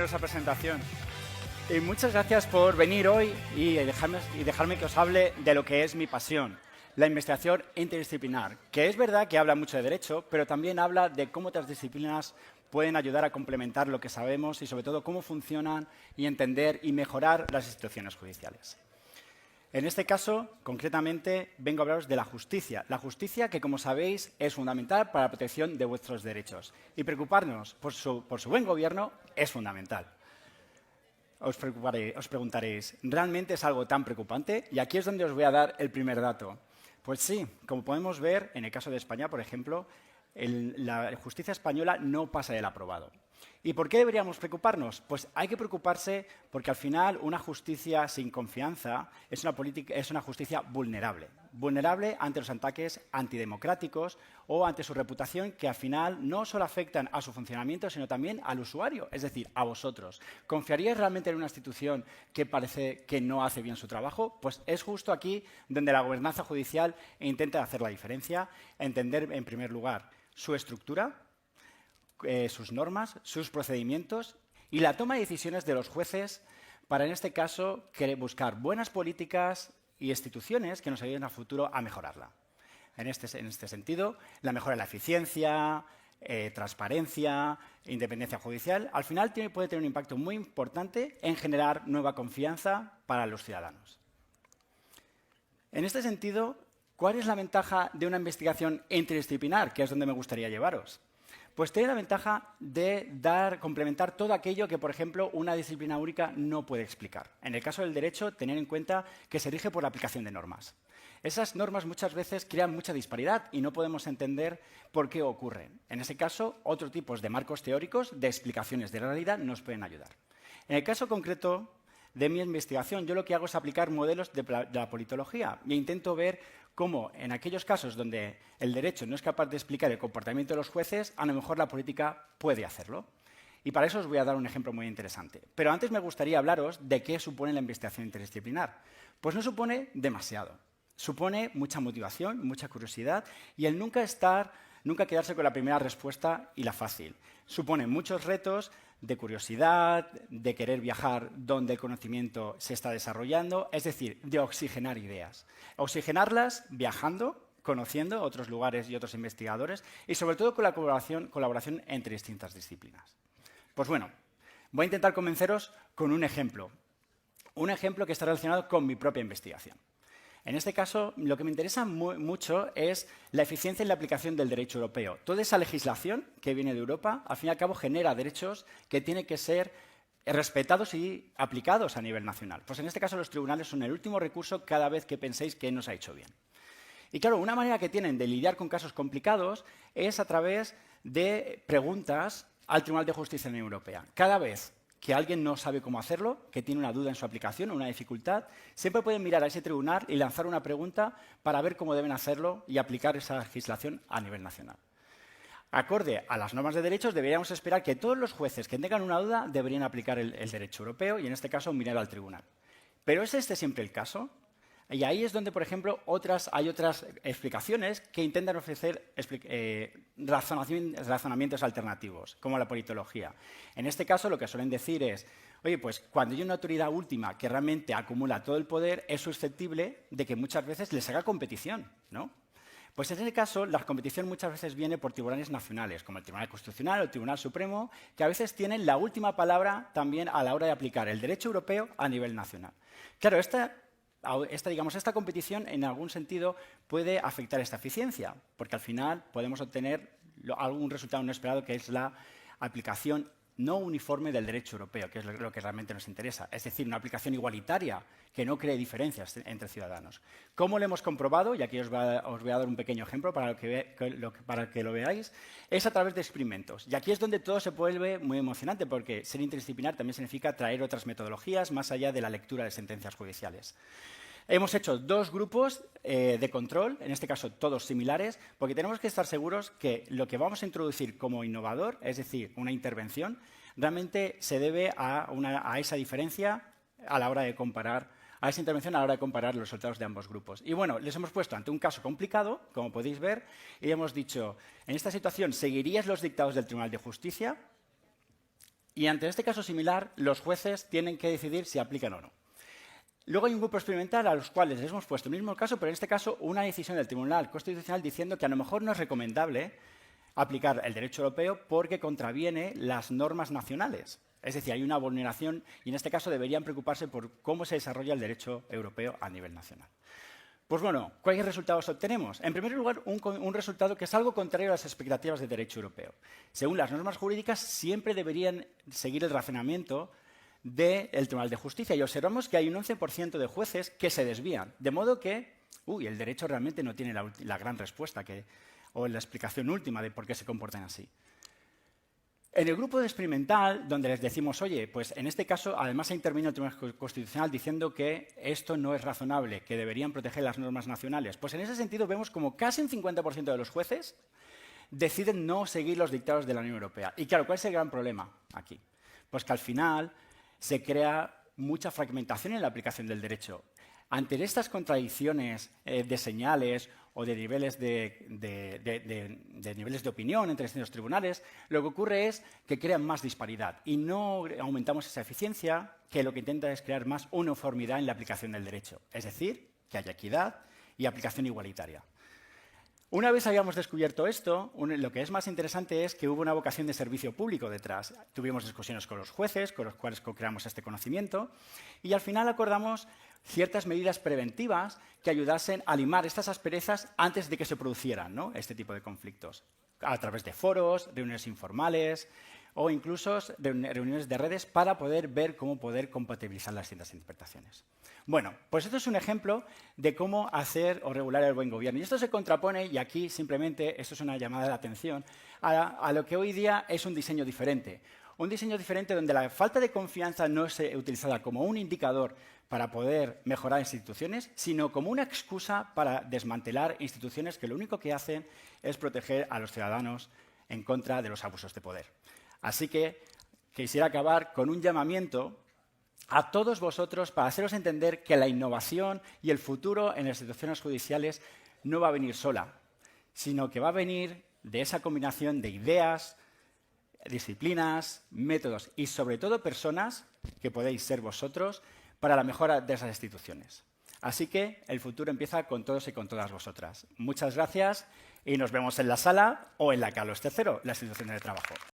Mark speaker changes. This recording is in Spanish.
Speaker 1: esa presentación. Y muchas gracias por venir hoy y dejarme que os hable de lo que es mi pasión, la investigación interdisciplinar, que es verdad que habla mucho de derecho, pero también habla de cómo otras disciplinas pueden ayudar a complementar lo que sabemos y, sobre todo, cómo funcionan y entender y mejorar las instituciones judiciales. En este caso, concretamente, vengo a hablaros de la justicia. La justicia que, como sabéis, es fundamental para la protección de vuestros derechos. Y preocuparnos por su buen gobierno es fundamental. Os preguntaréis, ¿realmente es algo tan preocupante? Y aquí es donde os voy a dar el primer dato. Pues sí, como podemos ver, en el caso de España, por ejemplo, la justicia española no pasa del aprobado. ¿Y por qué deberíamos preocuparnos? Pues hay que preocuparse porque al final una justicia sin confianza es una justicia vulnerable. Vulnerable ante los ataques antidemocráticos o ante su reputación, que al final no solo afectan a su funcionamiento, sino también al usuario, es decir, a vosotros. ¿Confiaríais realmente en una institución que parece que no hace bien su trabajo? Pues es justo aquí donde la gobernanza judicial intenta hacer la diferencia, entender en primer lugar su estructura, sus normas, sus procedimientos y la toma de decisiones de los jueces para, en este caso, buscar buenas políticas y instituciones que nos ayuden a futuro a mejorarla. En este sentido, la mejora de la eficiencia, transparencia, independencia judicial, al final puede tener un impacto muy importante en generar nueva confianza para los ciudadanos. En este sentido, ¿cuál es la ventaja de una investigación interdisciplinar? Que es donde me gustaría llevaros. Pues tiene la ventaja de complementar todo aquello que, por ejemplo, una disciplina única no puede explicar. En el caso del derecho, tener en cuenta que se rige por la aplicación de normas. Esas normas muchas veces crean mucha disparidad y no podemos entender por qué ocurren. En ese caso, otros tipos de marcos teóricos, de explicaciones de la realidad, nos pueden ayudar. En el caso concreto de mi investigación, yo lo que hago es aplicar modelos de la politología e intento ver cómo en aquellos casos donde el derecho no es capaz de explicar el comportamiento de los jueces, a lo mejor la política puede hacerlo. Y para eso os voy a dar un ejemplo muy interesante. Pero antes me gustaría hablaros de qué supone la investigación interdisciplinar. Pues no supone demasiado. Supone mucha motivación, mucha curiosidad y el nunca quedarse con la primera respuesta y la fácil. Supone muchos retos de curiosidad, de querer viajar donde el conocimiento se está desarrollando, es decir, de oxigenar ideas. Oxigenarlas viajando, conociendo otros lugares y otros investigadores y, sobre todo, con la colaboración entre distintas disciplinas. Pues bueno, voy a intentar convenceros con un ejemplo que está relacionado con mi propia investigación. En este caso, lo que me interesa mucho es la eficiencia en la aplicación del derecho europeo. Toda esa legislación que viene de Europa, al fin y al cabo, genera derechos que tienen que ser respetados y aplicados a nivel nacional. Pues en este caso, los tribunales son el último recurso cada vez que penséis que no se ha hecho bien. Y claro, una manera que tienen de lidiar con casos complicados es a través de preguntas al Tribunal de Justicia de la Unión Europea. Cada vez que alguien no sabe cómo hacerlo, que tiene una duda en su aplicación o una dificultad, siempre pueden mirar a ese tribunal y lanzar una pregunta para ver cómo deben hacerlo y aplicar esa legislación a nivel nacional. Acorde a las normas de derechos, deberíamos esperar que todos los jueces que tengan una duda deberían aplicar el derecho europeo y, en este caso, mirar al tribunal. ¿Pero es este siempre el caso? Y ahí es donde, por ejemplo, hay otras explicaciones que intentan ofrecer razonamientos alternativos, como la politología. En este caso, lo que suelen decir es, oye, pues cuando hay una autoridad última que realmente acumula todo el poder, es susceptible de que muchas veces les haga competición, ¿no? Pues en ese caso, la competición muchas veces viene por tribunales nacionales, como el Tribunal Constitucional o el Tribunal Supremo, que a veces tienen la última palabra también a la hora de aplicar el derecho europeo a nivel nacional. Claro, esta competición, en algún sentido, puede afectar esta eficiencia, porque al final podemos obtener algún resultado no esperado, que es la aplicación no uniforme del derecho europeo, que es lo que realmente nos interesa. Es decir, una aplicación igualitaria que no cree diferencias entre ciudadanos. ¿Cómo lo hemos comprobado? Y aquí os voy a dar un pequeño ejemplo para que lo veáis. Es a través de experimentos. Y aquí es donde todo se vuelve muy emocionante, porque ser interdisciplinar también significa traer otras metodologías más allá de la lectura de sentencias judiciales. Hemos hecho dos grupos de control, en este caso todos similares, porque tenemos que estar seguros que lo que vamos a introducir como innovador, es decir, una intervención, realmente se debe a esa diferencia a la hora de comparar, a esa intervención a la hora de comparar los resultados de ambos grupos. Y bueno, les hemos puesto ante un caso complicado, como podéis ver, y hemos dicho, en esta situación, ¿seguirías los dictados del Tribunal de Justicia? Y ante este caso similar, los jueces tienen que decidir si aplican o no. Luego hay un grupo experimental a los cuales les hemos puesto el mismo caso, pero en este caso una decisión del Tribunal Constitucional diciendo que a lo mejor no es recomendable aplicar el derecho europeo porque contraviene las normas nacionales. Es decir, hay una vulneración y en este caso deberían preocuparse por cómo se desarrolla el derecho europeo a nivel nacional. Pues bueno, ¿cuáles resultados obtenemos? En primer lugar, un resultado que es algo contrario a las expectativas de derecho europeo. Según las normas jurídicas, siempre deberían seguir el razonamiento del Tribunal de Justicia y observamos que hay un 11% de jueces que se desvían, de modo que el derecho realmente no tiene la gran respuesta o la explicación última de por qué se comportan así. En el grupo de experimental, donde les decimos, oye, pues en este caso, además ha intervenido el Tribunal Constitucional diciendo que esto no es razonable, que deberían proteger las normas nacionales, pues en ese sentido vemos como casi un 50% de los jueces deciden no seguir los dictados de la Unión Europea. Y claro, ¿cuál es el gran problema aquí? Pues que al final se crea mucha fragmentación en la aplicación del derecho. Ante estas contradicciones de señales o de niveles niveles de opinión entre distintos tribunales, lo que ocurre es que crean más disparidad y no aumentamos esa eficiencia, que lo que intenta es crear más uniformidad en la aplicación del derecho. Es decir, que haya equidad y aplicación igualitaria. Una vez habíamos descubierto esto, lo que es más interesante es que hubo una vocación de servicio público detrás. Tuvimos discusiones con los jueces, con los cuales co-creamos este conocimiento, y al final acordamos ciertas medidas preventivas que ayudasen a limar estas asperezas antes de que se producieran, ¿no?, este tipo de conflictos, a través de foros, reuniones informales o incluso reuniones de redes para poder ver cómo poder compatibilizar las distintas interpretaciones. Bueno, pues esto es un ejemplo de cómo hacer o regular el buen gobierno. Y esto se contrapone, y aquí simplemente esto es una llamada de atención, a lo que hoy día es un diseño diferente. Un diseño diferente donde la falta de confianza no es utilizada como un indicador para poder mejorar instituciones, sino como una excusa para desmantelar instituciones que lo único que hacen es proteger a los ciudadanos en contra de los abusos de poder. Así que quisiera acabar con un llamamiento a todos vosotros para haceros entender que la innovación y el futuro en las instituciones judiciales no va a venir sola, sino que va a venir de esa combinación de ideas, disciplinas, métodos y, sobre todo, personas que podéis ser vosotros para la mejora de esas instituciones. Así que el futuro empieza con todos y con todas vosotras. Muchas gracias y nos vemos en la sala o en la Carlos III, la institución de trabajo.